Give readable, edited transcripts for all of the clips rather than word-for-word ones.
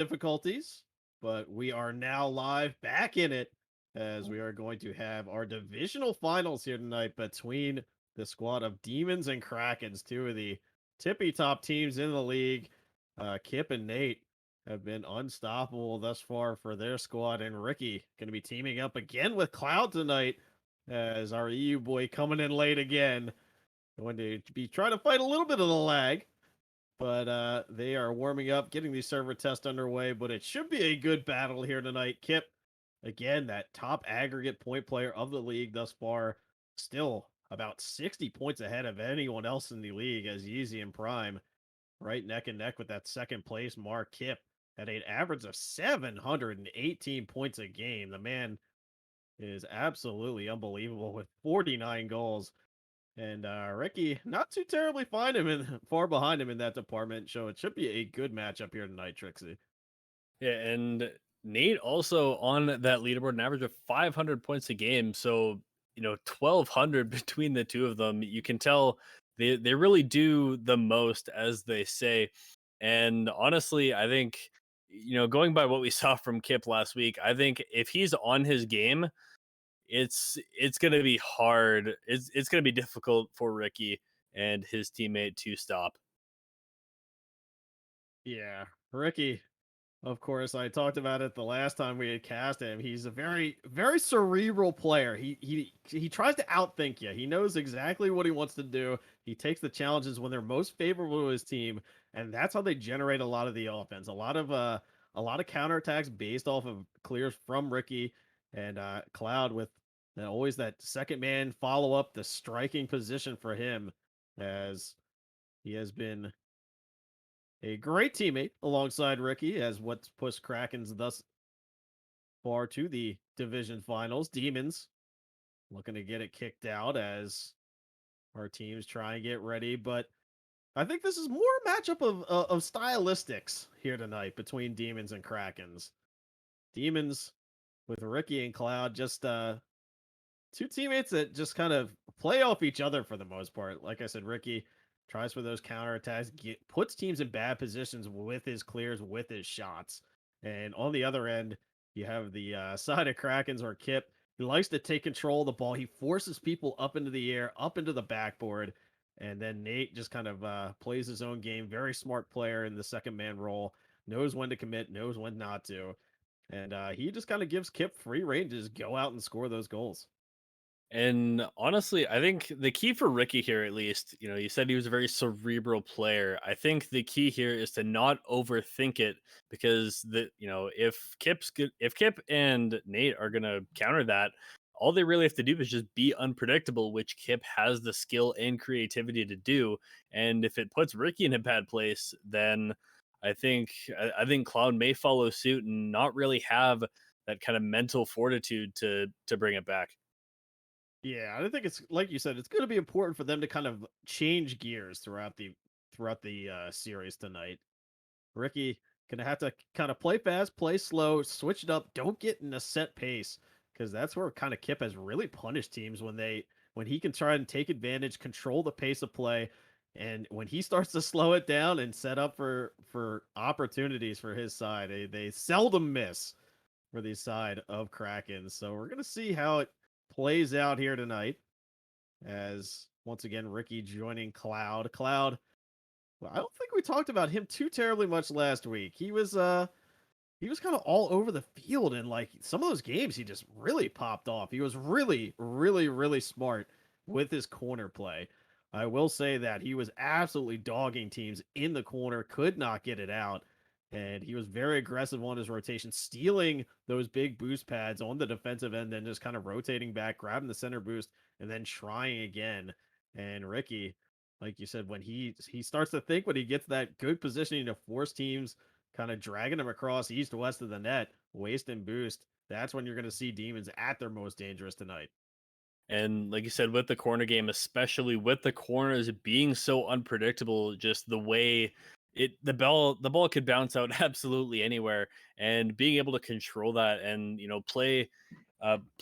difficulties, but we are now live back in it as we are going to have our divisional finals here tonight between the squad of Demons and Krakens, two of the tippy top teams in the league. Kip and Nate have been unstoppable thus far for their squad, and Ricky going to be teaming up again with Cloud tonight as our EU boy coming in late again. Going to be trying to fight a little bit of the lag, but they are warming up, getting the server test underway. But it should be a good battle here tonight. Kip, again, that top aggregate point player of the league thus far, still about 60 points ahead of anyone else in the league as Yeezy and Prime, right neck and neck with that second place mark. Kip at an average of 718 points a game. The man is absolutely unbelievable with 49 goals. And Ricky, not too terribly far behind him in that department, so it should be a good matchup here tonight, Trixie. Yeah, and Nate also on that leaderboard, an average of 500 points a game. So 1,200 between the two of them. You can tell they really do the most, as they say. And honestly, I think going by what we saw from Kip last week, I think if he's on his game, it's going to be hard. It's going to be difficult for Ricky and his teammate to stop. Yeah, Ricky, of course, I talked about it the last time we had cast him. He's a very cerebral player. He tries to outthink you. He knows exactly what he wants to do. He takes the challenges when they're most favorable to his team, and that's how they generate a lot of the offense. A lot of counterattacks based off of clears from Ricky and Cloud with always that second man follow up the striking position for him as he has been a great teammate alongside Ricky as what's pushed Krakens thus far to the division finals. Demons looking to get it kicked out as our teams try and get ready, but I think this is more a matchup of stylistics here tonight between Demons and Krakens. Demons with Ricky and Cloud, just two teammates that just kind of play off each other for the most part. Like I said, Ricky tries for those counterattacks, puts teams in bad positions with his clears, with his shots. And on the other end, you have the side of Krakens or Kip. He likes to take control of the ball. He forces people up into the air, up into the backboard. And then Nate just kind of plays his own game. Very smart player in the second man role. Knows when to commit, knows when not to. And he just kind of gives Kip free rein to just go out and score those goals. And honestly, I think the key for Ricky here, at least, you said he was a very cerebral player. I think the key here is to not overthink it because if Kip and Nate are gonna counter that, all they really have to do is just be unpredictable, which Kip has the skill and creativity to do. And if it puts Ricky in a bad place, then I think Cloud may follow suit and not really have that kind of mental fortitude to bring it back. Yeah, I think it's like you said, it's going to be important for them to kind of change gears throughout the series tonight. Ricky gonna have to kind of play fast, play slow, switch it up. Don't get in a set pace because that's where kind of Kip has really punished teams when he can try and take advantage, control the pace of play, and when he starts to slow it down and set up for opportunities for his side, they seldom miss for the side of Kraken. So we're gonna see how it plays out here tonight. As once again, Ricky joining Cloud. Cloud, well, I don't think we talked about him too terribly much last week. He was kind of all over the field and like some of those games he just really popped off. He was really smart with his corner play. I will say that he was absolutely dogging teams in the corner, could not get it out. And he was very aggressive on his rotation, stealing those big boost pads on the defensive end, then just kind of rotating back, grabbing the center boost, and then trying again. And Ricky, like you said, when he starts to think when he gets that good positioning to force teams kind of dragging him across east west of the net, waste and boost. That's when you're going to see Demons at their most dangerous tonight. And like you said, with the corner game, especially with the corners being so unpredictable, just the way the ball could bounce out absolutely anywhere, and being able to control that and play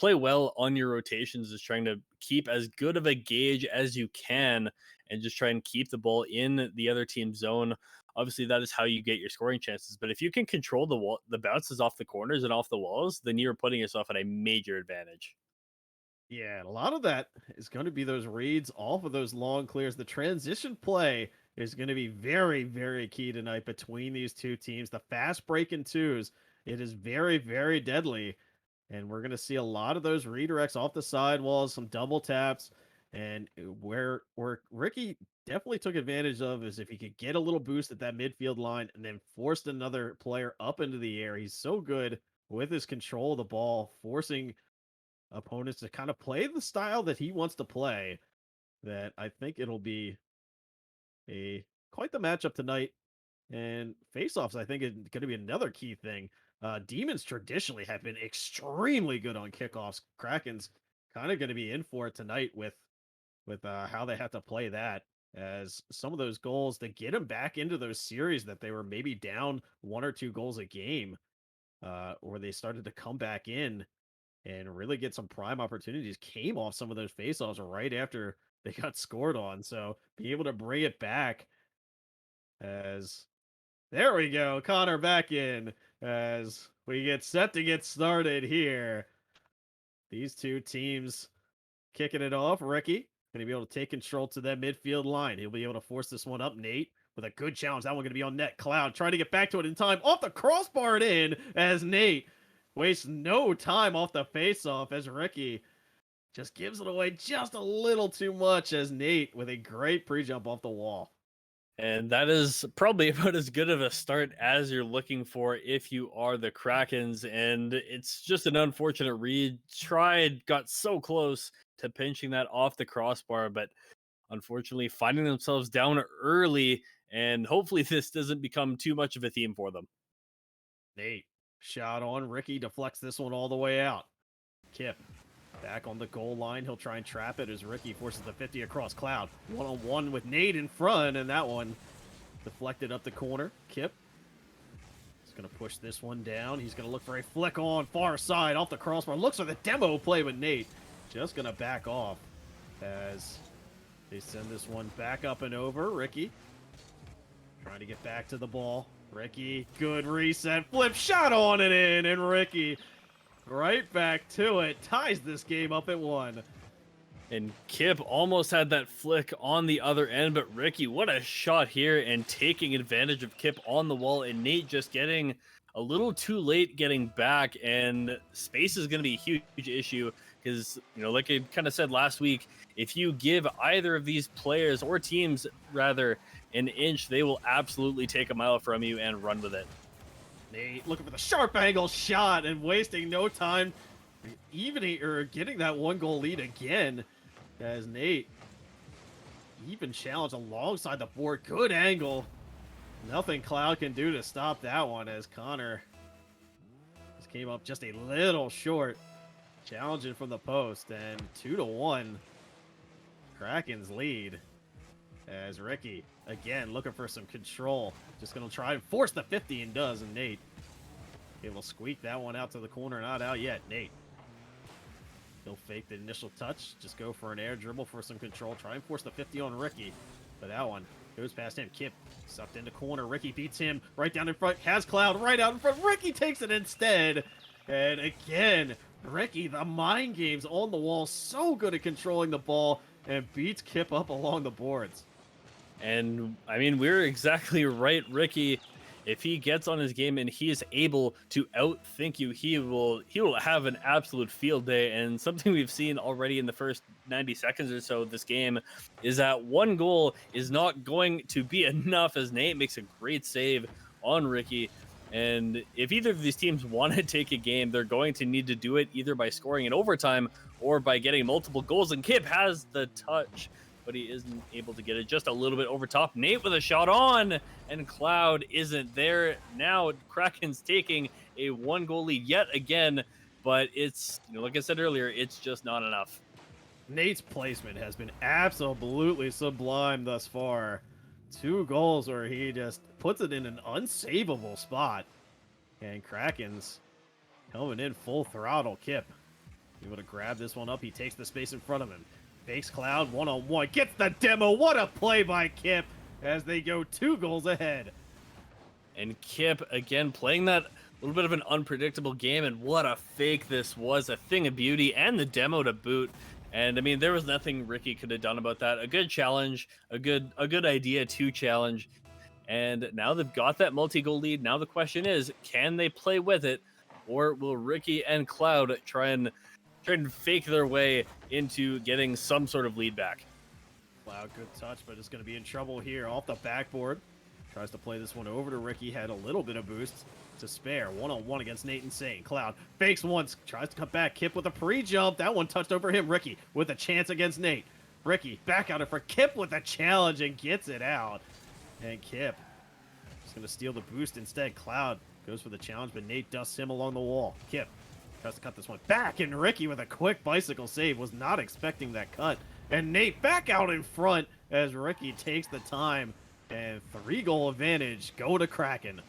well on your rotations is trying to keep as good of a gauge as you can and just try and keep the ball in the other team's zone. obviously that is how you get your scoring chances. But if you can control the bounces off the corners and off the walls, then you're putting yourself at a major advantage. Yeah, and a lot of that is going to be those reads off of those long clears. The transition play is going to be very, very key tonight between these two teams. The fast breaking twos, it is very, very deadly. And we're going to see a lot of those redirects off the sidewalls, some double taps. And where Ricky definitely took advantage of is if he could get a little boost at that midfield line and then forced another player up into the air. He's so good with his control of the ball, forcing opponents to kind of play the style that he wants to play, that I think it'll be a quite the matchup tonight. And face-offs, I think, is going to be another key thing. Demons traditionally have been extremely good on kickoffs. Krakens kind of going to be in for it tonight with how they have to play that, as some of those goals to get them back into those series that they were maybe down 1 or 2 goals a game, or they started to come back in and really get some prime opportunities, came off some of those faceoffs right after they got scored on. So be able to bring it back, as there we go, Connor back in as we get set to get started here. These two teams kicking it off. Ricky going to be able to take control to that midfield line. He'll be able to force this one up. Nate with a good challenge. That one going to be on net. Cloud trying to get back to it in time. Off the crossbar and in, as Nate wastes no time off the face-off, as Ricky just gives it away just a little too much, as Nate with a great pre-jump off the wall. And that is probably about as good of a start as you're looking for if you are the Krakens. And it's just an unfortunate read. Tried, got so close to pinching that off the crossbar, but unfortunately finding themselves down early. And hopefully this doesn't become too much of a theme for them. Nate shot on. Ricky deflects this one all the way out. Kip back on the goal line. He'll try and trap it as Ricky forces the 50 across. Cloud one-on-one with Nate in front, and that one deflected up the corner. Kip is going to push this one down. He's going to look for a flick on far side off the crossbar. Looks for the demo play, but Nate just going to back off as they send this one back up and over. Ricky trying to get back to the ball. Ricky, good reset, flip shot on and in, and Ricky right back to it, ties this game up at 1. And Kip almost had that flick on the other end, but Ricky, what a shot here and taking advantage of Kip on the wall, and Nate just getting a little too late getting back, and space is going to be a huge issue because, like I kind of said last week, if you give either of these players or teams rather an inch, they will absolutely take a mile from you and run with it. Nate looking for the sharp angle shot and wasting no time, evening or getting that 1-goal lead again, as Nate even challenge alongside the board. Good angle. Nothing Cloud can do to stop that one, as Connor just came up just a little short, challenging from the post, and 2-1 Krakens lead, as Ricky again looking for some control, just gonna try and force the 50 and does, and Nate able to squeak that one out to the corner. Not out yet. Nate, he'll fake the initial touch, just go for an air dribble for some control, try and force the 50 on Ricky, but that one goes past him. Kip sucked into corner. Ricky beats him right down in front, has Cloud right out in front. Ricky takes it instead, and again Ricky, the mind games on the wall, so good at controlling the ball, and beats Kip up along the boards. And I mean, we're exactly right, Ricky. If he gets on his game and he is able to outthink you, he will have an absolute field day. And something we've seen already in the first 90 seconds or so of this game is that 1 goal is not going to be enough, as Nate makes a great save on Ricky. And if either of these teams want to take a game, they're going to need to do it either by scoring in overtime or by getting multiple goals. And Kip has the touch, but he isn't able to get it just a little bit over top. Nate with a shot on, and Cloud isn't there. Now Kraken's taking a 1-goal lead yet again, but it's, like I said earlier, it's just not enough. Nate's placement has been absolutely sublime thus far. 2 goals where he just puts it in an unsavable spot. And Krakens coming in full throttle. Kip able to grab this one up. He takes the space in front of him. Fakes Cloud 1-on-1. Gets the demo. What a play by Kip as they go 2 goals ahead. And Kip again playing that little bit of an unpredictable game, and what a fake this was, a thing of beauty, and the demo to boot. And I mean, there was nothing Ricky could have done about that. A good challenge, a good idea to challenge. And now they've got that multi-goal lead. Now the question is, can they play with it, or will Ricky and Cloud try and fake their way into getting some sort of lead back? Wow, good touch, but it's going to be in trouble here off the backboard. Tries to play this one over to Ricky. Had a little bit of boost to spare. One-on-one against Nate Insane. Cloud fakes once, tries to cut back. Kip with a pre-jump. That one touched over him. Ricky with a chance against Nate. Ricky back out it for Kip with a challenge and gets it out. And Kip is going to steal the boost instead. Cloud goes for the challenge, but Nate dusts him along the wall. Kip tries to cut this one back, and Ricky with a quick bicycle save. Was not expecting that cut. And Nate back out in front as Ricky takes the time. And 3-goal advantage. Go to Kraken.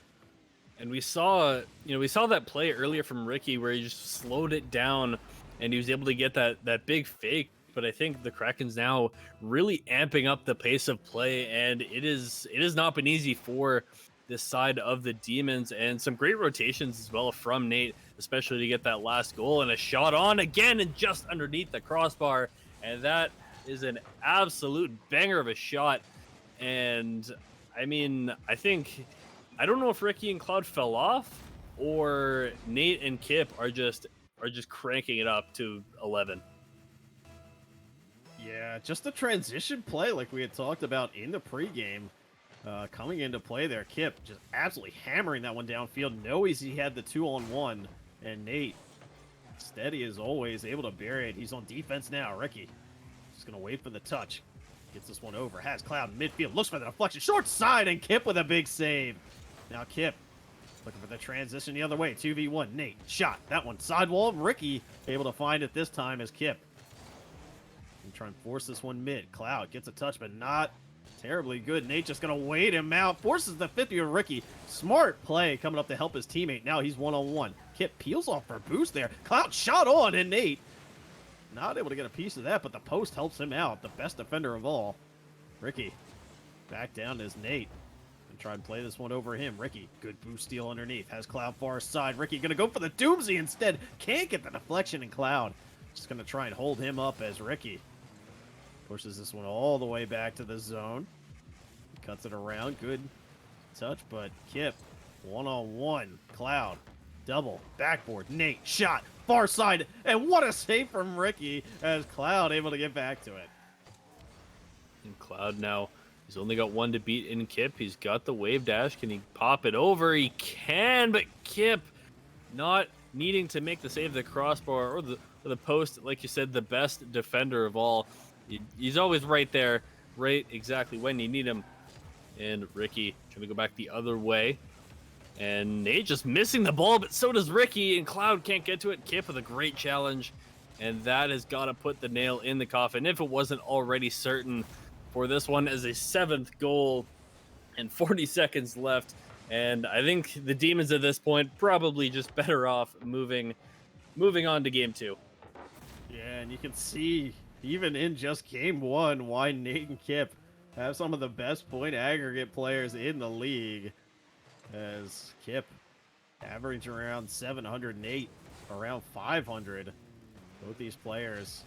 And we saw that play earlier from Ricky where he just slowed it down and he was able to get that big fake. But I think the Krakens now really amping up the pace of play, and it has not been easy for this side of the Demons, and some great rotations as well from Nate, especially to get that last goal and a shot on again and just underneath the crossbar. And that is an absolute banger of a shot. And I mean, I don't know if Ricky and Cloud fell off or Nate and Kip are just cranking it up to 11. Yeah, just the transition play like we had talked about in the pregame. Coming into play there, Kip just absolutely hammering that one downfield. Knows he had the 2-on-1, and Nate, steady as always, able to bury it. He's on defense now. Ricky just going to wait for the touch. Gets this one over. Has Cloud in midfield. Looks for the deflection. Short side, and Kip with a big save. Now Kip looking for the transition the other way. 2v1. Nate shot. That one sidewall. Ricky able to find it this time as Kip. And try and force this one mid. Cloud gets a touch, but not terribly good. Nate just going to wait him out. Forces the 50 of Ricky. Smart play coming up to help his teammate. Now he's one-on-one. Kip peels off for a boost there. Cloud shot on, and Nate not able to get a piece of that, but the post helps him out. The best defender of all. Ricky back down as Nate. And try and play this one over him. Ricky, good boost steal underneath. Has Cloud far side. Ricky going to go for the Doomsy instead. Can't get the deflection, and Cloud just going to try and hold him up as Ricky pushes this one all the way back to the zone. Cuts it around. Good touch, but Kip one-on-one. Cloud double backboard. Nate shot far side, and what a save from Ricky as Cloud able to get back to it. And Cloud now, he's only got one to beat in Kip. He's got the wave dash. Can he pop it over? He can, but Kip not needing to make the save, the crossbar or the post. Like you said, the best defender of all. He's always right there, right exactly when you need him. And Ricky trying to go back the other way. And Nate just missing the ball, but so does Ricky, and Cloud can't get to it. Kip with a great challenge, and that has got to put the nail in the coffin, if it wasn't already certain, for this one as a 7th goal and 40 seconds left. And I think the Demons at this point probably just better off moving on to game 2. Yeah, and you can see even in just game 1 why Nate and Kip have some of the best point aggregate players in the league. As Kip average around 708, around 500. Both these players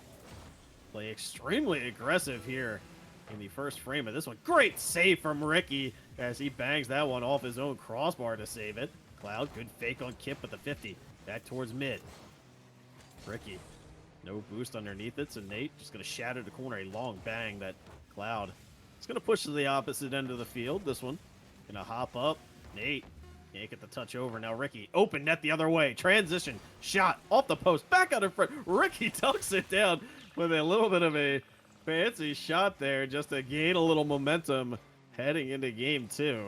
play extremely aggressive here in the first frame of this one. Great save from Ricky as he bangs that one off his own crossbar to save it. Cloud, good fake on Kip with the 50. Back towards mid. Ricky, no boost underneath it, so Nate just going to shatter the corner. A long bang that Cloud is going to push to the opposite end of the field. This one going to hop up. Nate can't get the touch over. Now Ricky, open net the other way. Transition, shot, off the post, back out in front. Ricky tucks it down with a little bit of a fancy shot there just to gain a little momentum heading into game 2.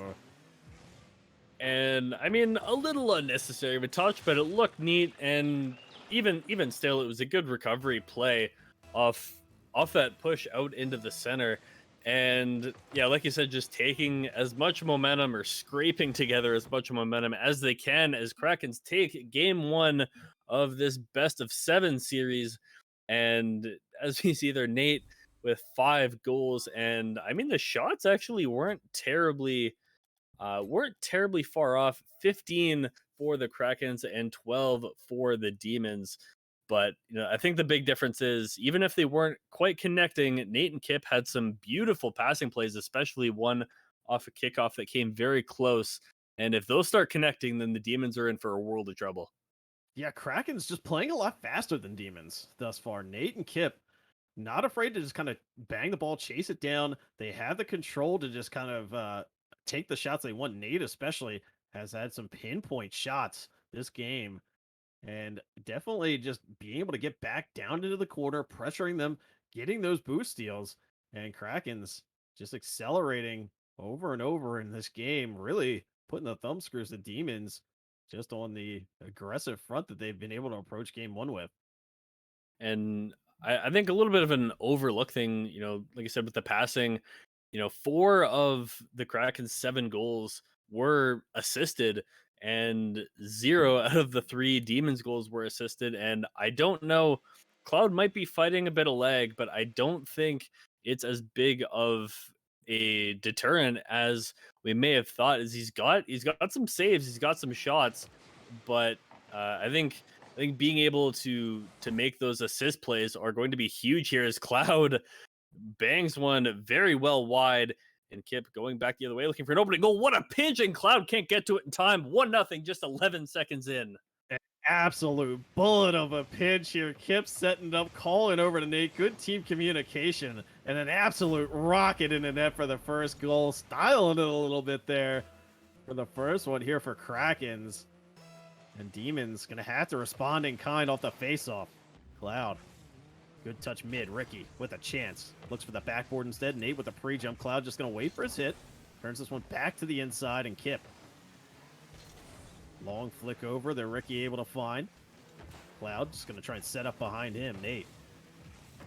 And I mean, a little unnecessary of a touch, but it looked neat. And even still, it was a good recovery play off that push out into the center. And yeah, like you said, just taking as much momentum or scraping together as much momentum as they can as Krakens take game 1 of this best of 7 series. And as we see there, Nate with 5 goals. And I mean, the shots actually weren't terribly weren't terribly far off. 15 for the Krakens and 12 for the Demons. But I think the big difference is even if they weren't quite connecting, Nate and Kip had some beautiful passing plays, especially one off a kickoff that came very close. And if those start connecting, then the Demons are in for a world of trouble. Yeah, Kraken's just playing a lot faster than Demons thus far. Nate and Kip not afraid to just kind of bang the ball, chase it down. They have the control to just kind of take the shots they want. Nate especially has had some pinpoint shots this game, and definitely just being able to get back down into the corner, pressuring them, getting those boost steals, and Kraken's just accelerating over and over in this game, really putting the thumb screws to Demons just on the aggressive front that they've been able to approach game one with. And I think a little bit of an overlook thing, like I said, with the passing, four of the Kraken's seven goals were assisted, and zero out of the three Demons goals were assisted. And I don't know, Cloud might be fighting a bit of lag, but I don't think it's as big of a deterrent as we may have thought. Is he's got some saves, he's got some shots, but I think being able to make those assist plays are going to be huge here as Cloud bangs one very well wide, and Kip going back the other way looking for an opening goal. What a pinch, and Cloud can't get to it in time. 1-0, just 11 seconds in. An absolute bullet of a pinch here. Kip setting it up, calling over to Nate. Good team communication, and an absolute rocket in the net for the first goal. Styling it a little bit there for the first one here for Krakens. And Demons gonna have to respond in kind off the faceoff. Cloud. Good touch mid. Ricky with a chance. Looks for the backboard instead. Nate with a pre-jump. Cloud just gonna wait for his hit. Turns this one back to the inside, and Kip. Long flick over that Ricky able to find. Cloud just gonna try and set up behind him. Nate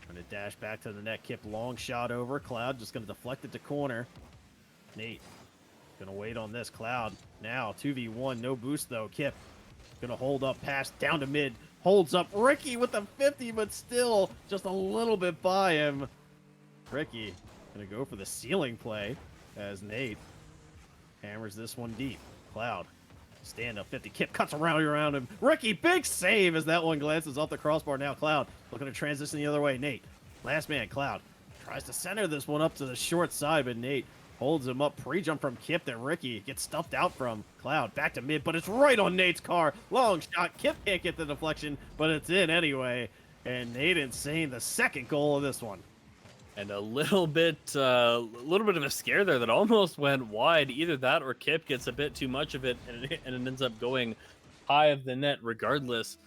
trying to dash back to the net. Kip long shot over. Cloud just gonna deflect it to corner. Nate gonna wait on this. Cloud now 2v1. No boost though. Kip gonna hold up, pass down to mid, holds up. Ricky with the 50, but still just a little bit by him. Ricky gonna go for the ceiling play as Nate hammers this one deep. Cloud, stand up 50. Kip cuts around him. Ricky, big save as that one glances off the crossbar. Now Cloud looking to transition the other way. Nate, last man. Cloud tries to center this one up to the short side, but Nate holds him up. Pre-jump from Kip that Ricky gets stuffed out from. Cloud back to mid, but it's right on Nate's car. Long shot. Kip can't get the deflection, but it's in anyway. And Nate insane, the second goal of this one. And a little bit of a scare there that almost went wide. Either that or Kip gets a bit too much of it, and it ends up going high of the net regardless.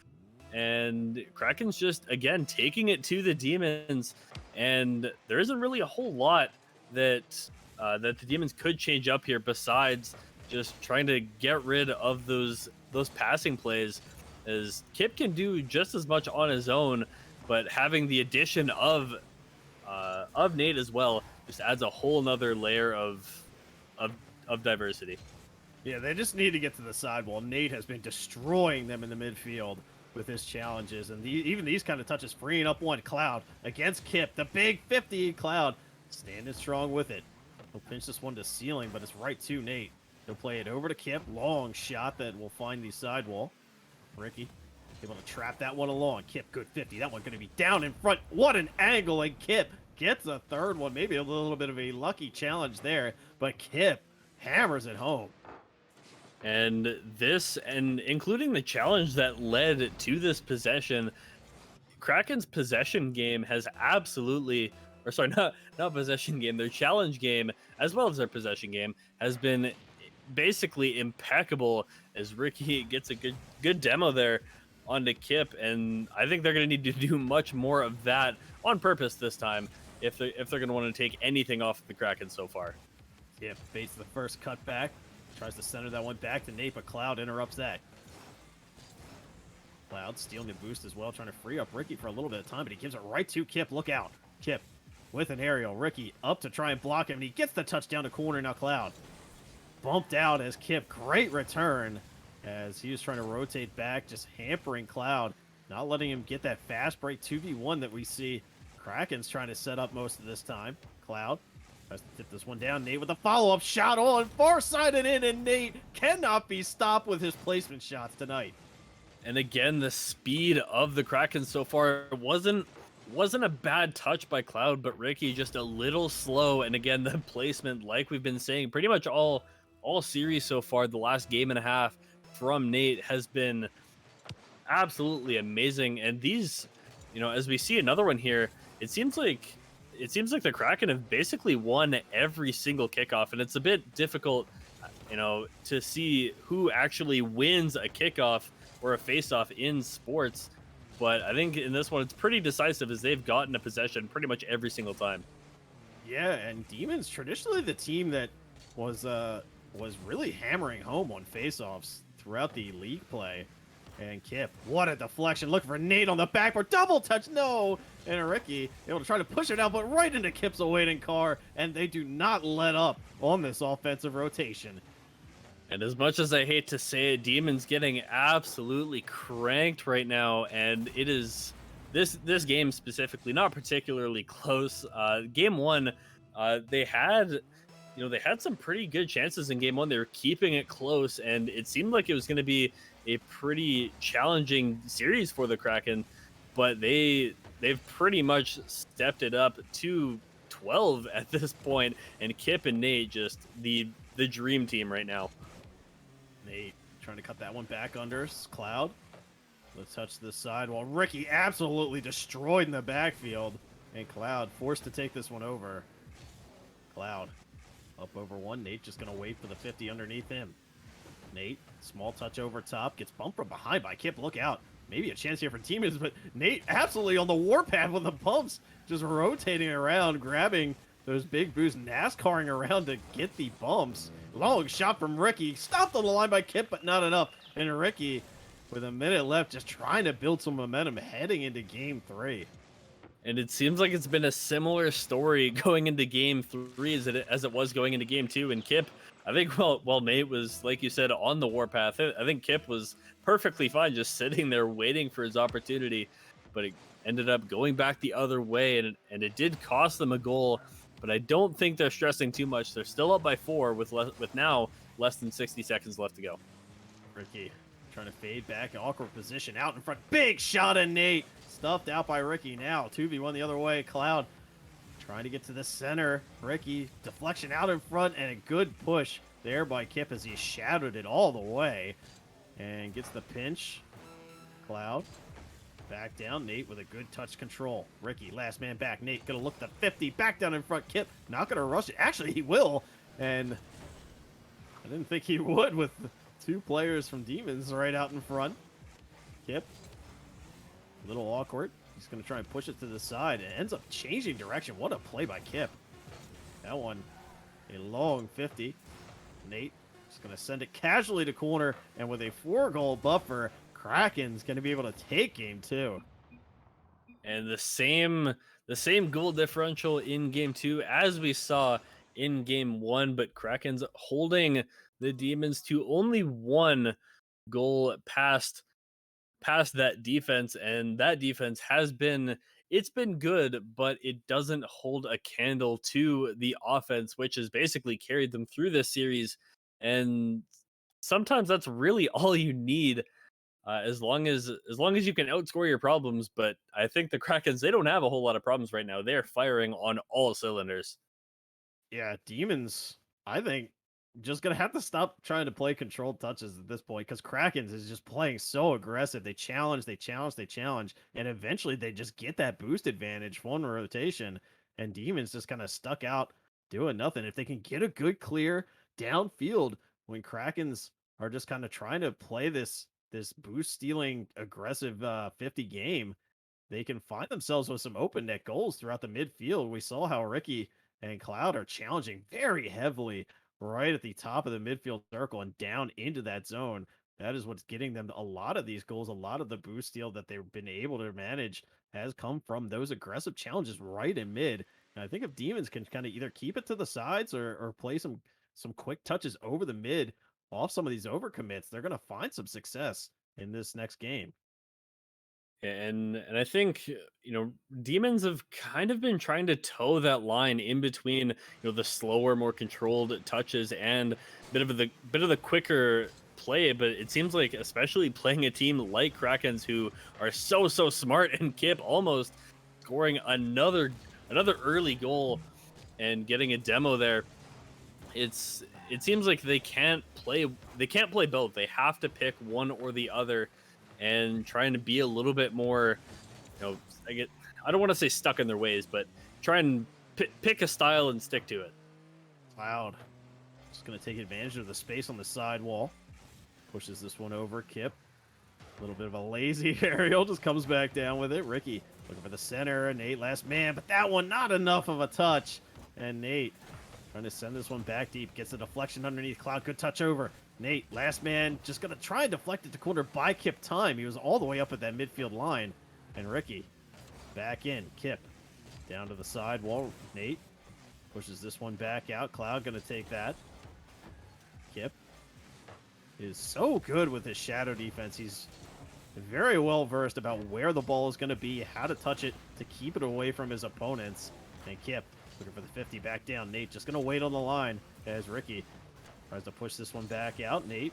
And Kraken's just again taking it to the Demons, and there isn't really a whole lot that the Demons could change up here besides just trying to get rid of those passing plays, as Kip can do just as much on his own, but having the addition of Nate as well just adds a whole nother layer of diversity. Yeah, they just need to get to the sidewall. Nate has been destroying them in the midfield with his challenges, and even these kind of touches, freeing up one. Cloud against Kip, the big 50. Cloud standing strong with it. He'll pinch this one to ceiling, but it's right to Nate. He'll play it over to Kip. Long shot that will find the sidewall. Ricky able to trap that one along. Kip, good 50. That one going to be down in front. What an angle, and Kip gets a third one. Maybe a little bit of a lucky challenge there, but Kip hammers it home. And including the challenge that led to this possession, Kraken's possession game has absolutely, or sorry, not possession game, their challenge game as well as their possession game has been basically impeccable, as Ricky gets a good demo there onto Kip, and I think they're going to need to do much more of that on purpose this time if they're going to want to take anything off the Kraken so far. Kip baits the first cutback, tries to center that one back to Nate, but Cloud interrupts that. Cloud stealing a boost as well, trying to free up Ricky for a little bit of time, but he gives it right to Kip. Look out. Kip with an aerial. Ricky up to try and block him, and he gets the touchdown to corner. Now Cloud bumped out as Kip. Great return as he was trying to rotate back, just hampering Cloud, not letting him get that fast break 2v1 that we see Kraken's trying to set up most of this time. Cloud Tries to tip this one down. Nate with a follow-up shot on far side and in, and Nate cannot be stopped with his placement shots tonight. And again, the speed of the Kraken so far wasn't a bad touch by Cloud, but Ricky just a little slow. And again, the placement, like we've been saying, pretty much all series so far, the last game and a half from Nate has been absolutely amazing. And these, as we see another one here, it seems like the Kraken have basically won every single kickoff, and it's a bit difficult, to see who actually wins a kickoff or a face-off in sports. But I think in this one, it's pretty decisive as they've gotten a possession pretty much every single time. Yeah, and Demons traditionally the team that was really hammering home on faceoffs throughout the league play. And Kip, what a deflection. Looking for Nate on the backboard. Double touch, no. And Ricky able to try to push it out, but right into Kip's awaiting car. And they do not let up on this offensive rotation. And as much as I hate to say it, Demon's getting absolutely cranked right now, and it is this game specifically not particularly close. Game one, they had they had some pretty good chances in game one. They were keeping it close, and it seemed like it was going to be a pretty challenging series for the Kraken, but they've pretty much stepped it up to 12 at this point, and Kip and Nate just the dream team right now. Nate trying to cut that one back under. Cloud. Let's touch this side while Ricky absolutely destroyed in the backfield. And Cloud forced to take this one over. Cloud up over one. Nate just going to wait for the 50 underneath him. Nate, small touch over top. Gets bumped from behind by Kip. Look out. Maybe a chance here for teammates, but Nate absolutely on the warpath with the bumps. Just rotating around, grabbing those big boosts, NASCARing around to get the bumps. Long shot from Ricky. Stopped on the line by Kip, but not enough. And Ricky, with a minute left, just trying to build some momentum heading into game 3. And it seems like it's been a similar story going into game 3 as it was going into game 2. And Kip, I think, while Nate was, like you said, on the warpath, I think Kip was perfectly fine just sitting there waiting for his opportunity. But it ended up going back the other way, and it did cost them a goal. But I don't think they're stressing too much. They're still up by 4 with now less than 60 seconds left to go. Ricky trying to fade back, awkward position out in front. Big shot of Nate. Stuffed out by Ricky now. 2v1 the other way. Cloud trying to get to the center. Ricky, deflection out in front, and a good push there by Kip as he shadowed it all the way. And gets the pinch. Cloud back down. Nate with a good touch control. Ricky, last man back. Nate gonna look the 50. Back down in front. Kip not gonna rush it. Actually, he will. And I didn't think he would with 2 players from Demons right out in front. Kip, a little awkward. He's going to try and push it to the side. It ends up changing direction. What a play by Kip. That one, a long 50. Nate is going to send it casually to corner. And with a 4-goal buffer, Kraken's going to be able to take game 2. And the same goal differential in game 2 as we saw in game 1, but Kraken's holding the Demons to only 1 goal past that defense, and that defense it's been good, but it doesn't hold a candle to the offense, which has basically carried them through this series. And sometimes that's really all you need, as long as you can outscore your problems. But I think the Krakens, they don't have a whole lot of problems right now. They're firing on all cylinders. Yeah, Demons, I think, just gonna have to stop trying to play controlled touches at this point because Krakens is just playing so aggressive. They challenge, they challenge, they challenge, and eventually they just get that boost advantage one rotation. And Demons just kind of stuck out doing nothing. If they can get a good clear downfield when Krakens are just kind of trying to play this boost stealing aggressive 50 game, they can find themselves with some open net goals throughout the midfield. We saw how Ricky and Cloud are challenging very heavily right at the top of the midfield circle and down into that zone. That is what's getting them a lot of these goals. A lot of the boost steal that they've been able to manage has come from those aggressive challenges right in mid. And I think if Demons can kind of either keep it to the sides or play some quick touches over the mid off some of these overcommits, they're going to find some success in this next game. And I think demons have kind of been trying to toe that line in between the slower, more controlled touches and bit of the quicker play. But it seems like especially playing a team like Krakens who are so smart, and Kip almost scoring another early goal and getting a demo there. It seems like they can't play both. They have to pick one or the other, and trying to be a little bit more, I get I don't want to say stuck in their ways, but try and pick a style and stick to it. Cloud just going to take advantage of the space on the side wall. Pushes this one over. Kip, a little bit of a lazy aerial, just comes back down with it. Ricky looking for the center. Nate last man, but that one not enough of a touch. And Nate trying to send this one back deep. Gets the deflection underneath. Cloud, good touch over. Nate, last man, just going to try and deflect it to corner by Kip time. He was all the way up at that midfield line. And Ricky back in. Kip down to the side wall. Nate pushes this one back out. Cloud going to take that. Kip is so good with his shadow defense. He's very well versed about where the ball is going to be, how to touch it to keep it away from his opponents. And Kip looking for the 50 back down. Nate just going to wait on the line as Ricky tries to push this one back out. Nate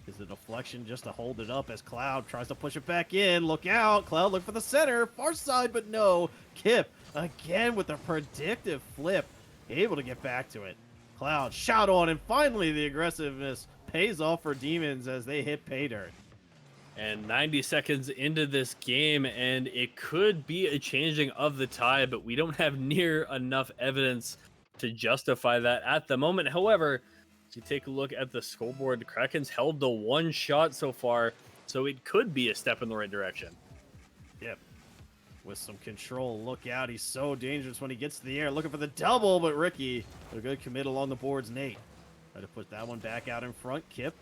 is the deflection just to hold it up as Cloud tries to push it back in. Look out. Cloud look for the center. Far side, but no. Kip again with a predictive flip. Able to get back to it. Cloud shot on, and finally the aggressiveness pays off for Demons as they hit pay dirt. And 90 seconds into this game, and it could be a changing of the tide, but we don't have near enough evidence to justify that at the moment. However, if you take a look at the scoreboard, Krakens held the one shot so far, so it could be a step in the right direction. Yep. With some control. Look out. He's so dangerous when he gets to the air. Looking for the double, but Ricky, a good commit along the boards. Nate try to put that one back out in front. Kip.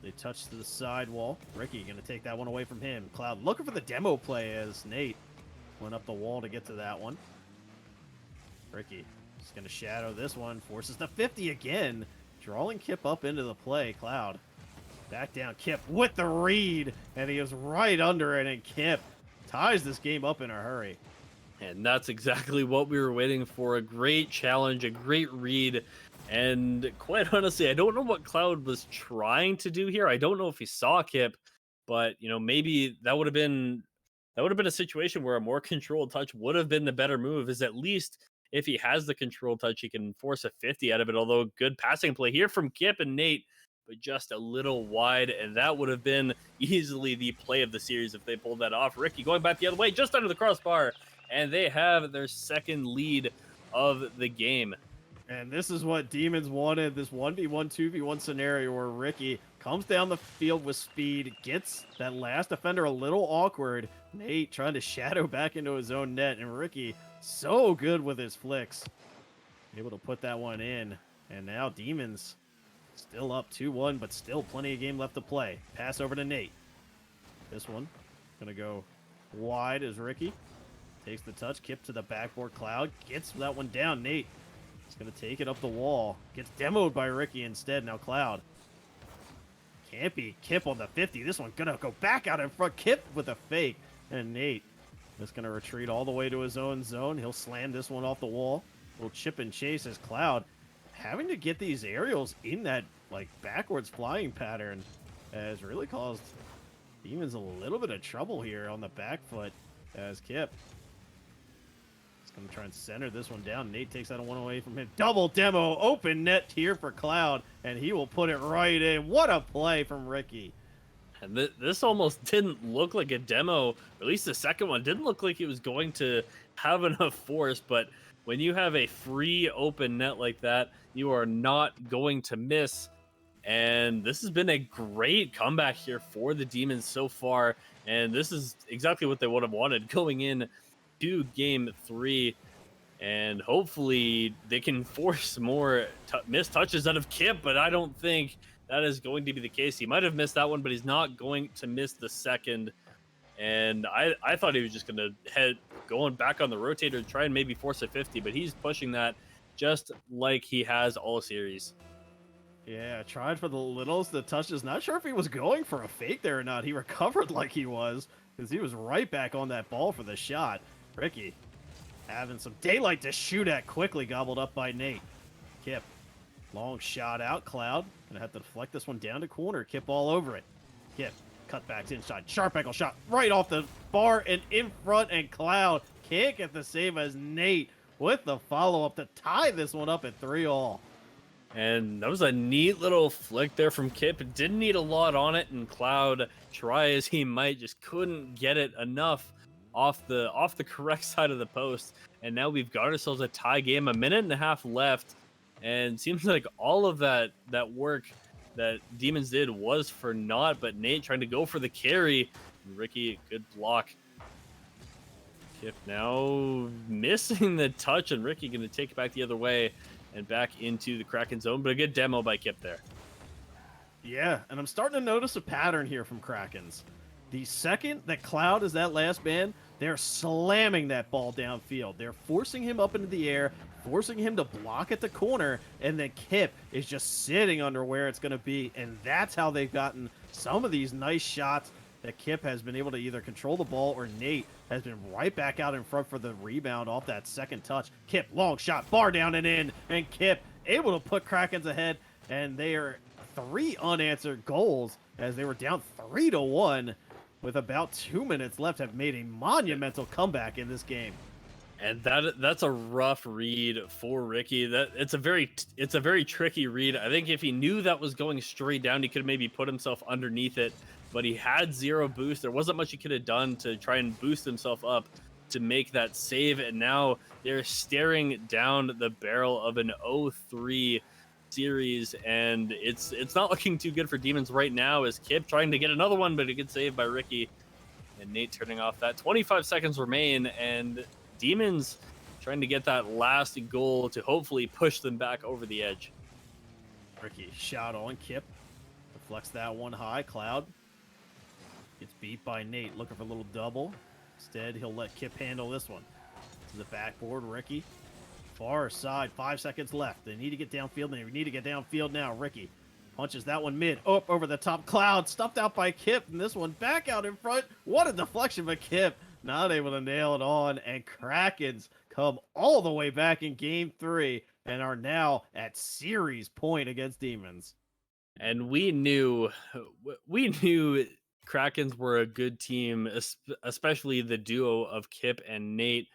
They touch to the side wall. Ricky going to take that one away from him. Cloud looking for the demo play as Nate went up the wall to get to that one. Ricky is going to shadow this one. Forces the 50 again. Drawing Kip up into the play. Cloud back down. Kip with the read. And he is right under it. And Kip ties this game up in a hurry. And that's exactly what we were waiting for. A great challenge, a great read. And quite honestly, I don't know what Cloud was trying to do here. I don't know if he saw Kip, but maybe that would have been a situation where a more controlled touch would have been the better move. Is at least if he has the control touch, he can force a 50 out of it. Although good passing play here from Kip and Nate, but just a little wide, and that would have been easily the play of the series if they pulled that off. Ricky going back the other way, just under the crossbar, and they have their second lead of the game. And this is what Demons wanted, this 1v1, 2v1 scenario where Ricky comes down the field with speed, gets that last defender a little awkward. Nate trying to shadow back into his own net, and Ricky so good with his flicks. Able to put that one in. And now Demons still up 2-1, but still plenty of game left to play. Pass over to Nate. This one going to go wide as Ricky takes the touch. Kip to the backboard. Cloud gets that one down. Nate is going to take it up the wall. Gets demoed by Ricky instead. Now Cloud. Can't be Kip on the 50. This one going to go back out in front. Kip with a fake. And Nate is going to retreat all the way to his own zone. He'll slam this one off the wall. Little chip and chase as Cloud having to get these aerials in that like backwards flying pattern has really caused Demons a little bit of trouble here on the back foot as Kip is going to try and center this one down. Nate takes that one away from him. Double demo, open net here for Cloud, and he will put it right in. What a play from Ricky. And this almost didn't look like a demo, or at least the second one didn't look like it was going to have enough force, but when you have a free open net like that, you are not going to miss. And this has been a great comeback here for the Demons so far. And this is exactly what they would have wanted going in to game 3. And hopefully they can force more missed touches out of Kip, but I don't think that is going to be the case. He might have missed that one, but he's not going to miss the second. And I thought he was just going to going back on the rotator to try and maybe force a 50, but he's pushing that just like he has all series. Yeah, tried for the littles, the touches. Not sure if he was going for a fake there or not. He recovered like he was, because he was right back on that ball for the shot. Ricky having some daylight to shoot at, quickly gobbled up by Nate. Kip, long shot out. Cloud gonna have to deflect this one down to corner. Kip all over it. Kip, cutbacks inside. Sharp ankle shot right off the bar and in front, and Cloud can't get the save as Nate with the follow-up to tie this one up at 3-all. And that was a neat little flick there from Kip. It didn't need a lot on it, and Cloud, try as he might, just couldn't get it enough off the correct side of the post. And now we've got ourselves a tie game, a minute and a half left, and seems like all of that work that Demons did was for naught. But Nate trying to go for the carry, and Ricky, good block. Kip now missing the touch, and Ricky going to take it back the other way and back into the Kraken zone, but a good demo by Kip there. Yeah, and I'm starting to notice a pattern here from Krakens. The second that Cloud is that last man, they're slamming that ball downfield. They're forcing him up into the air, forcing him to block at the corner, and then Kip is just sitting under where it's going to be, and that's how they've gotten some of these nice shots that Kip has been able to either control the ball, or Nate has been right back out in front for the rebound off that second touch. Kip, long shot, bar down and in, and Kip able to put Krakens ahead, and they are 3 unanswered goals as they were down 3-1 with about 2 minutes left, have made a monumental comeback in this game. And that's a rough read for Ricky. That it's a very tricky read. I think if he knew that was going straight down, he could have maybe put himself underneath it, but he had 0 boost. There wasn't much he could have done to try and boost himself up to make that save. And now they're staring down the barrel of an 0-3 series, and it's not looking too good for Demons right now, as Kip trying to get another one, but a good save by Ricky, and Nate turning off that. 25 seconds remain, and Demons trying to get that last goal to hopefully push them back over the edge. Ricky shot on. Kip deflects that one high. Cloud gets beat by Nate, looking for a little double. Instead, he'll let Kip handle this one. To the backboard, Ricky. Far side, 5 seconds left. They need to get downfield, and they need to get downfield now. Ricky punches that one mid, up over the top. Cloud stuffed out by Kip, and this one back out in front. What a deflection by Kip. Not able to nail it on, and Krakens come all the way back in game 3 and are now at series point against Demons. And we knew Krakens were a good team, especially the duo of Kip and Nate.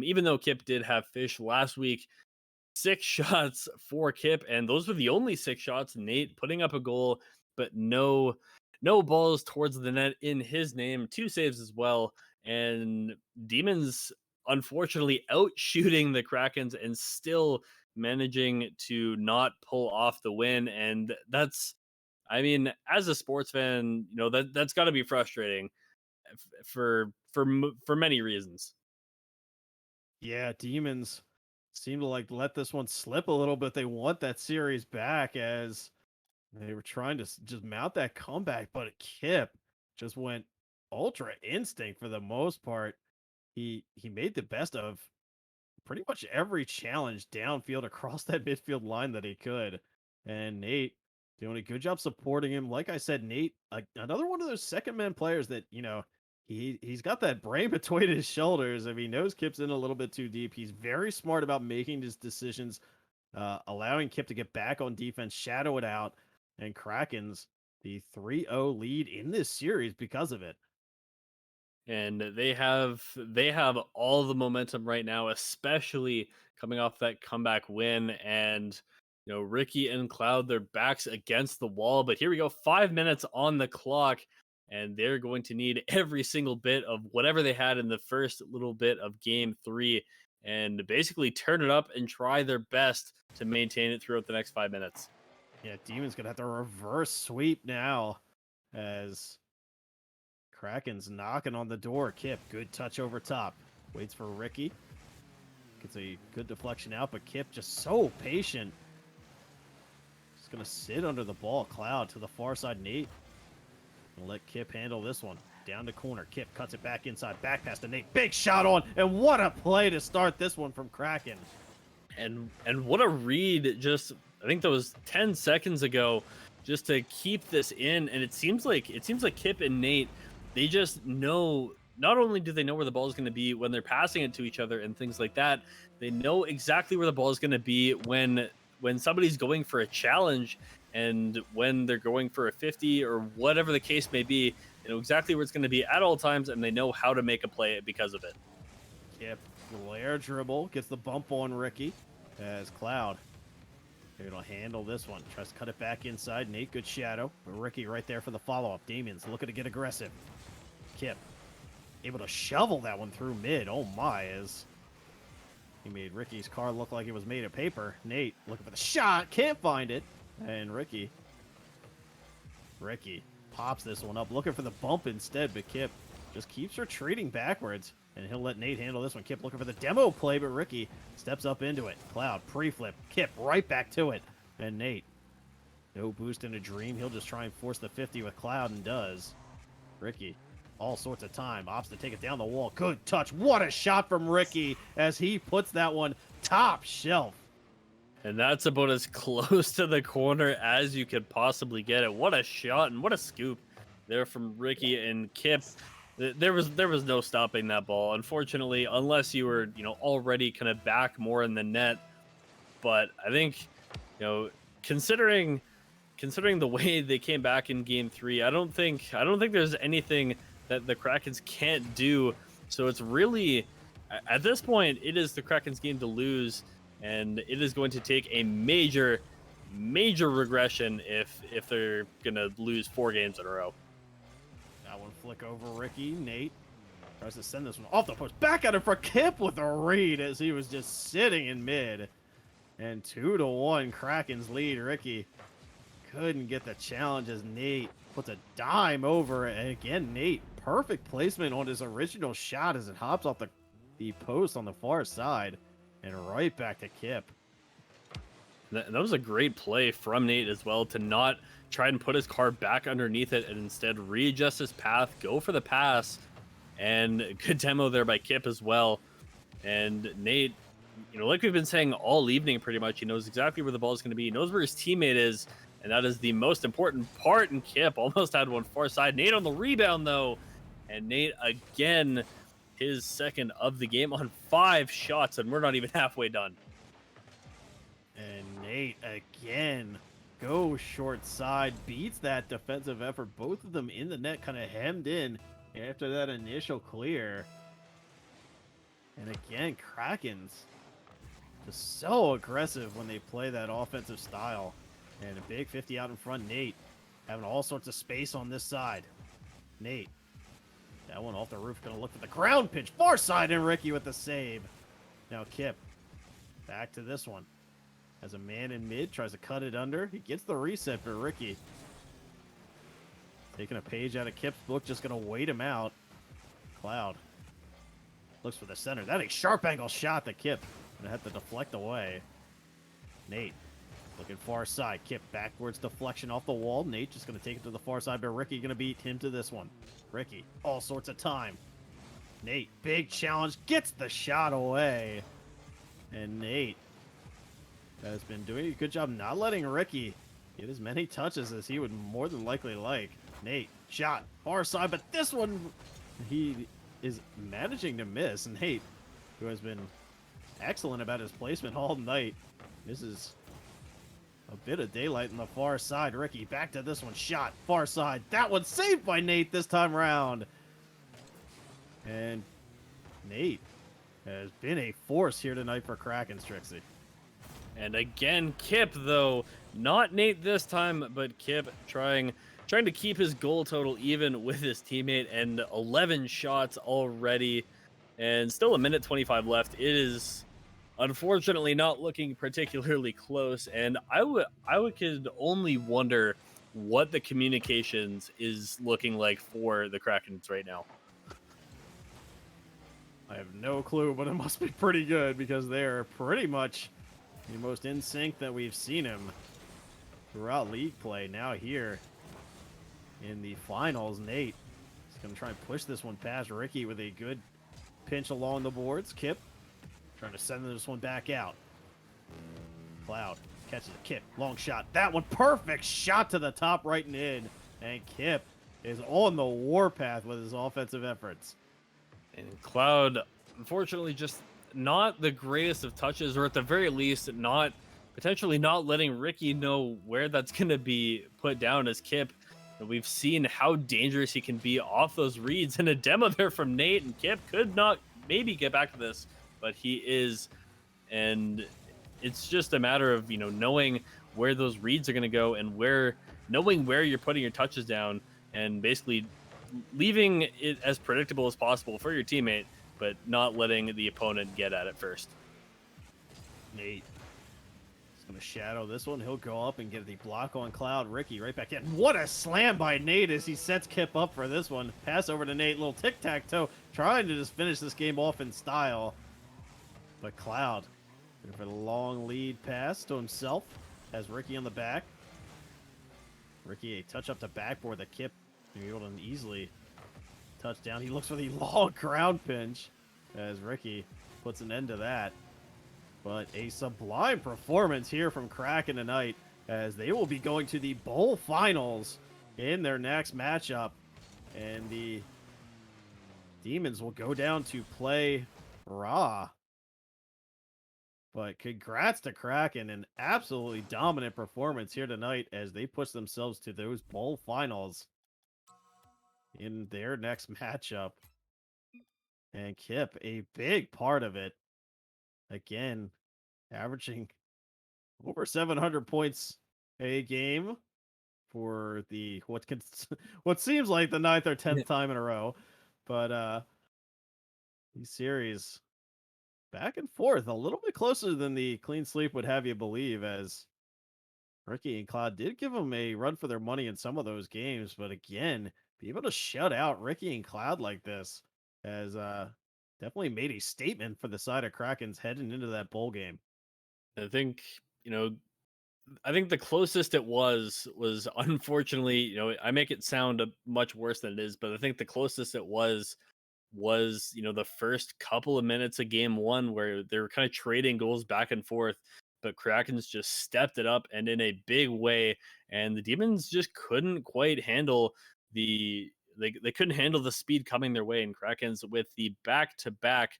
Even though Kip did have fish last week, 6 shots for Kip, and those were the only 6 shots. Nate putting up a goal, but no balls towards the net in his name. 2 saves as well, and Demons unfortunately out shooting the Krakens and still managing to not pull off the win. And that's, I mean, as a sports fan, that's got to be frustrating for many reasons. Yeah, Demons seem to let this one slip a little bit. They want that series back, as they were trying to just mount that comeback, but Kip just went ultra instinct for the most part. He made the best of pretty much every challenge downfield across that midfield line that he could. And Nate doing a good job supporting him. Like I said, Nate, another one of those second man players that, he's got that brain between his shoulders. If he knows Kip's in a little bit too deep, he's very smart about making his decisions, allowing Kip to get back on defense, shadow it out, and Krakens the 3-0 lead in this series because of it. And they have all the momentum right now, especially coming off that comeback win. And Ricky and Cloud, their backs against the wall, but here we go, 5 minutes on the clock, and they're going to need every single bit of whatever they had in the first little bit of game 3 and basically turn it up and try their best to maintain it throughout the next 5 minutes. Yeah, Demon's gonna have to reverse sweep now, as Kraken's knocking on the door. Kip, good touch over top. Waits for Ricky. Gets a good deflection out, but Kip just so patient. Just gonna sit under the ball. Cloud to the far side. Nate gonna let Kip handle this one. Down the corner. Kip cuts it back inside. Back pass to Nate. Big shot on, and what a play to start this one from Kraken. And what a read. Just, I think that was 10 seconds ago, just to keep this in. And it seems like Kip and Nate, they just know. Not only do they know where the ball is going to be when they're passing it to each other and things like that, they know exactly where the ball is going to be when somebody's going for a challenge and when they're going for a 50 or whatever the case may be. They know exactly where it's going to be at all times, and they know how to make a play because of it. Kip, flare dribble, gets the bump on Ricky as Cloud. They're going to handle this one. Tries to cut it back inside. Nate, good shadow. But Ricky right there for the follow-up. Damien's looking to get aggressive. Kip, able to shovel that one through mid. Oh my, as he made Ricky's car look like it was made of paper. Nate looking for the shot. Can't find it. And Ricky pops this one up. Looking for the bump instead, but Kip just keeps retreating backwards. And he'll let Nate handle this one. Kip looking for the demo play, but Ricky steps up into it. Cloud, pre-flip. Kip right back to it. And Nate, no boost in a dream. He'll just try and force the 50 with Cloud and does. Ricky, all sorts of time. Opts to take it down the wall. Good touch. What a shot from Ricky as he puts that one top shelf. And that's about as close to the corner as you could possibly get it. What a shot and what a scoop there from Ricky and Kip. There was no stopping that ball, unfortunately, unless you were, already kind of back more in the net. But I think, considering the way they came back in game 3, I don't think there's anything that the Krakens can't do. So it's really, at this point, it is the Krakens game to lose, and it is going to take a major regression if they're gonna lose 4 games in a row. That one flick over Ricky. Nate tries to send this one off the post. Back at him for Kip with a read as he was just sitting in mid. And 2-1 Krakens lead. Ricky couldn't get the challenge as Nate puts a dime over. And again, Nate, perfect placement on his original shot as it hops off the post on the far side. And right back to Kip. That was a great play from Nate as well, to not try and put his car back underneath it and instead readjust his path, go for the pass, and good demo there by Kip as well. And Nate, like we've been saying all evening pretty much, he knows exactly where the ball is going to be. He knows where his teammate is, and that is the most important part. And Kip almost had one far side. Nate on the rebound, though. And Nate, again, his second of the game on 5 shots, and we're not even halfway done. And Nate again goes short side, beats that defensive effort. Both of them in the net, kind of hemmed in after that initial clear. And again, Krakens just so aggressive when they play that offensive style. And a big 50 out in front. Nate having all sorts of space on this side. Nate, that one off the roof, gonna look for the ground pitch. Far side, and Ricky with the save. Now Kip, back to this one. As a man in mid, tries to cut it under. He gets the reset for Ricky. Taking a page out of Kip's book, just going to wait him out. Cloud looks for the center. That a sharp angle shot that Kip going to have to deflect away. Nate looking far side. Kip backwards deflection off the wall. Nate just going to take it to the far side, but Ricky going to beat him to this one. Ricky, all sorts of time. Nate, big challenge, gets the shot away. And Nate has been doing a good job not letting Ricky get as many touches as he would more than likely like. Nate, shot, far side, but this one, he is managing to miss. And Nate, who has been excellent about his placement all night, misses a bit of daylight in the far side. Ricky, back to this one, shot, far side. That one saved by Nate this time around. And Nate has been a force here tonight for Krakens, Trixie. And again, Kip, though, not Nate this time, but Kip trying to keep his goal total even with his teammate, and 11 shots already, and still a minute 25 left. It is unfortunately not looking particularly close, and I could only wonder what the communications is looking like for the Krakens right now. I have no clue, but it must be pretty good because they're pretty much the most in sync that we've seen him throughout league play. Now here in the finals, Nate is going to try and push this one past Ricky with a good pinch along the boards. Kip trying to send this one back out. Cloud Catches a Kip. Long shot. That one perfect shot to the top right and in. And Kip is on the warpath with his offensive efforts. And Cloud, unfortunately, just not the greatest of touches, or at the very least, not potentially not letting Ricky know where that's going to be put down as Kip. And we've seen how dangerous he can be off those reads, and a demo there from Nate, and Kip could not maybe get back to this, but he is. And it's just a matter of knowing where those reads are going to go, and knowing where you're putting your touches down, and basically leaving it as predictable as possible for your teammate, but not letting the opponent get at it first. Nate is going to shadow this one. He'll go up and get the block on Cloud. Ricky right back in. What a slam by Nate as he sets Kip up for this one. Pass over to Nate. Little tic-tac-toe. Trying to just finish this game off in style. But Cloud, for the long lead pass to himself, has Ricky on the back. Ricky a touch up to backboard. The Kip able to easily touch down. He looks for the long ground pinch as Ricky puts an end to that. But a sublime performance here from Kraken tonight as they will be going to the bowl finals in their next matchup. And the Demons will go down to play Raw. But congrats to Kraken, an absolutely dominant performance here tonight as they push themselves to those bowl finals in their next matchup. And Kip, a big part of it. Again, averaging over 700 points a game for the what seems like the ninth or 10th time in a row. But these series back and forth a little bit closer than the clean sweep would have you believe, as Ricky and Cloud did give them a run for their money in some of those games, but again, be able to shut out Ricky and Cloud like this has definitely made a statement for the side of Krakens heading into that bowl game. I think, you know, I think the closest it was unfortunately, I make it sound much worse than it is, but I think the closest it was the first couple of minutes of game one where they were kind of trading goals back and forth, but Krakens just stepped it up and in a big way, and the Demons just couldn't quite handle they couldn't handle the speed coming their way, and Krakens with the back to back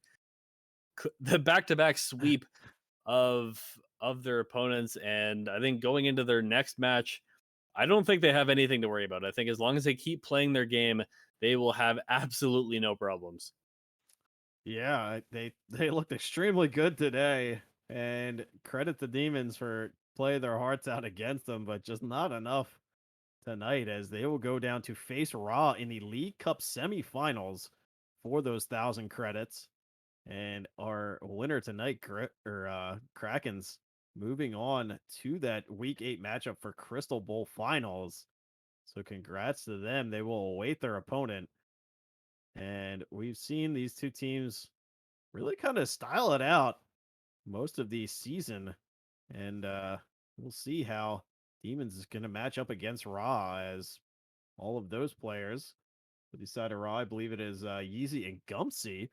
sweep of their opponents. And I think going into their next match, I don't think they have anything to worry about. I think as long as they keep playing their game, they will have absolutely no problems. Yeah, they looked extremely good today, and credit the Demons for playing their hearts out against them, but just not enough tonight as they will go down to face Raw in the League Cup semifinals for those 1,000 credits. And our winner tonight, Krakens, moving on to that Week 8 matchup for Crystal Bowl Finals. So congrats to them. They will await their opponent. And we've seen these two teams really kind of style it out most of the season. And we'll see how Demons is going to match up against Raw, as all of those players for the side of Raw, I believe it is Yeezy and Gumsy,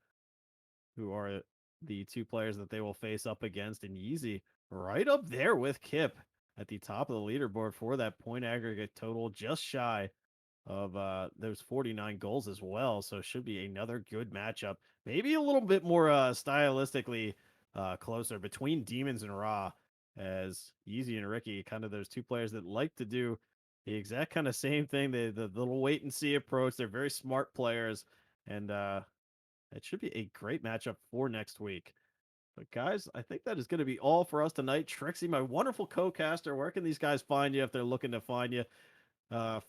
who are the two players that they will face up against. And Yeezy right up there with Kip at the top of the leaderboard for that point aggregate total, just shy of those 49 goals as well. So should be another good matchup. Maybe a little bit more stylistically closer between Demons and Raw, as Yeezy and Ricky, kind of those two players that like to do the exact kind of same thing. The little wait and see approach. They're very smart players, and it should be a great matchup for next week. But guys, I think that is going to be all for us tonight. Trixie, my wonderful co-caster, where can these guys find you if they're looking to find you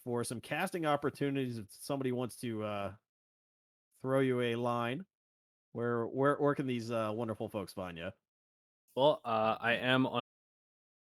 for some casting opportunities? If somebody wants to throw you a line, where can these wonderful folks find you? Well, I am on